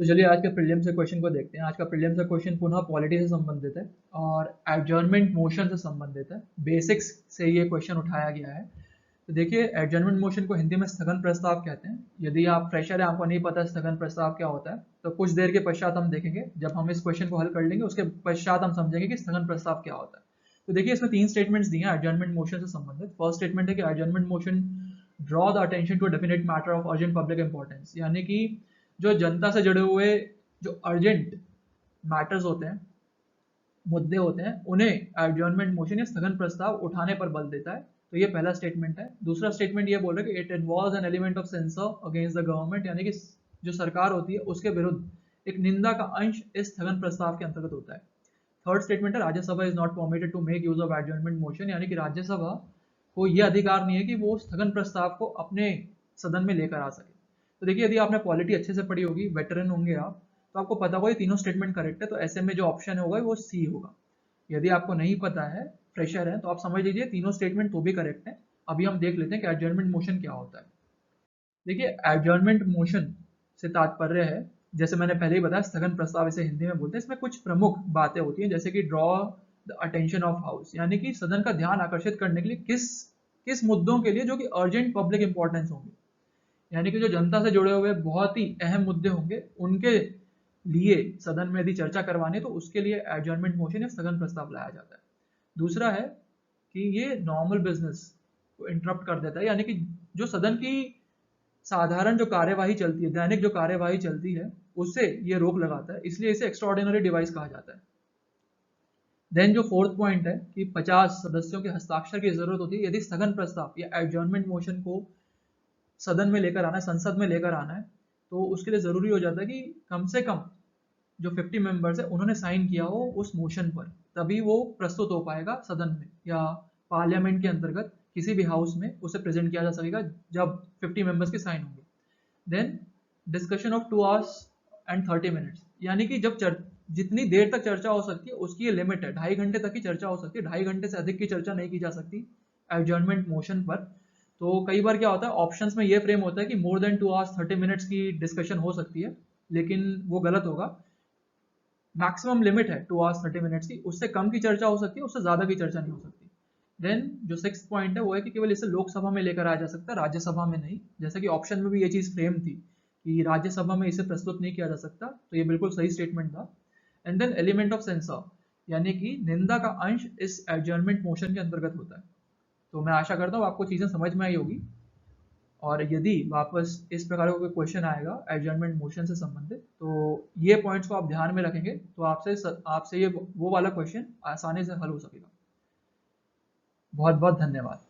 तो चलिए आज के प्रीलिम्स से क्वेश्चन को देखते हैं। आज का प्रीलिम्स का क्वेश्चन पुनः पॉलिटी से संबंधित है और एडजर्नमेंट मोशन से संबंधित है। बेसिक्स से ये क्वेश्चन उठाया गया है। तो देखिए, एडजर्नमेंट मोशन को हिंदी में स्थगन प्रस्ताव कहते हैं। यदि आप फ्रेशर हैं, आपको नहीं पता स्थगन प्रस्ताव क्या होता है, तो कुछ देर के पश्चात हम देखेंगे। जब हम इस क्वेश्चन को हल कर लेंगे उसके पश्चात हम समझेंगे कि स्थगन प्रस्ताव क्या होता है। तो देखिए, इसमें 3 स्टेटमेंट्स दिए हैं एडजर्नमेंट मोशन से संबंधित। फर्स्ट स्टेटमेंट है कि adjournment motion draw the attention to definite matter of urgent public importance, यानी कि जो जनता से जुड़े हुए जो अर्जेंट मैटर्स होते हैं, मुद्दे होते हैं, उन्हें एडजर्नमेंट मोशन या स्थगन प्रस्ताव उठाने पर बल देता है। तो ये पहला स्टेटमेंट है। दूसरा स्टेटमेंट ये बोल रहा है कि it involves an element of sensor against the government, यानी कि जो सरकार होती है उसके विरुद्ध एक निंदा का अंश इस स्थगन प्रस्ताव के अंतर्गत होता है। थर्ड स्टेटमेंट है Rajya Sabha is not permitted to make use of adjournment motion, यानी कि राज्यसभा को यह अधिकार नहीं है कि वो स्थगन प्रस्ताव को अपने सदन में लेकर आ सके। तो देखिए, यदि आपने पॉलिटी अच्छे से पढ़ी होगी, वेटरन होंगे आप, तो आपको पता होगा ये तीनों स्टेटमेंट करेक्ट है। तो ऐसे में जो ऑप्शन होगा वो सी होगा। यदि आपको नहीं पता है, फ्रेशर है, तो आप समझ लीजिए तीनों स्टेटमेंट तो भी करेक्ट है। अभी हम देख लेते हैं कि एडजर्नमेंट मोशन क्या होता है। देखिए, एडजर्नमेंट मोशन से तात्पर्य है, जैसे मैंने पहले ही बताया, स्थगन प्रस्ताव इसे हिंदी में बोलते हैं। इसमें कुछ प्रमुख बातें होती हैं, जैसे कि draw the attention of house, यानी कि सदन का ध्यान आकर्षित करने के लिए किस किस मुद्दों के लिए जो कि अर्जेंट पब्लिक इंपॉर्टेंस होंगे, यानी कि जो जनता से जुड़े हुए बहुत ही अहम मुद्दे होंगे, उनके लिए सदन में यदि चर्चा करवानी है तो उसके लिए एडजर्नमेंट मोशन या स्थगन प्रस्ताव लाया जाता है। दूसरा है कि ये नॉर्मल बिजनेस को इंटरप्ट कर देता है, यानी कि जो सदन की साधारण जो कार्यवाही चलती है, दैनिक जो कार्यवाही चलती है, उससे ये रोक लगाता है, इसलिए इसे एक्स्ट्राऑर्डिनरी डिवाइस कहा जाता है। देन जो फोर्थ पॉइंट है कि 50 सदस्यों के हस्ताक्षर की जरूरत होती है यदि स्थगन प्रस्ताव या एडजर्नमेंट मोशन को सदन में लेकर आना है, संसद में लेकर आना है, तो उसके लिए जरूरी हो जाता है कि कम से कम जो 50 मेंबर्स है उन्होंने साइन किया हो उस मोशन पर, तभी वो प्रस्तुत हो पाएगा सदन में या पार्लियामेंट के अंतर्गत किसी भी हाउस में उसे प्रेजेंट किया जा सकेगा जब 50 मेंबर्स के साइन होंगे। Then discussion of 2 hours and 30 minutes, यानी कि जब जितनी देर तक चर्चा हो सकती है उसकी ये लिमिट है, 2.5 घंटे तक की चर्चा हो सकती है, 2.5 घंटे से अधिक की चर्चा नहीं की जा सकती एडजर्नमेंट मोशन पर। तो कई बार क्या होता है, ऑप्शंस में ये फ्रेम होता है कि मोर देन 2 आवर्स 30 मिनट्स की डिस्कशन हो सकती है, लेकिन वो गलत होगा। मैक्सिमम लिमिट है 2 आवर्स 30 मिनट्स की, उससे कम की चर्चा हो सकती है, उससे ज्यादा की चर्चा नहीं हो सकती। देन जो 6th पॉइंट है वो है कि केवल इसे लोकसभा में लेकर आया जा सकता है, राज्यसभा में नहीं। जैसे कि ऑप्शन में भी ये चीज फ्रेम थी कि राज्यसभा में इसे प्रस्तुत नहीं किया जा सकता, तो ये बिल्कुल सही स्टेटमेंट था। And then element of censure, यानी कि निंदा का अंश इस एडजर्नमेंट मोशन के अंतर्गत होता है। तो मैं आशा करता हूँ आपको चीजें समझ में आई होगी। और यदि वापस इस प्रकार का कोई क्वेश्चन आएगा एडजर्नमेंट मोशन से संबंधित, तो ये पॉइंट्स को आप ध्यान में रखेंगे तो आपसे ये वो वाला क्वेश्चन आसानी से हल हो सकेगा। बहुत बहुत धन्यवाद।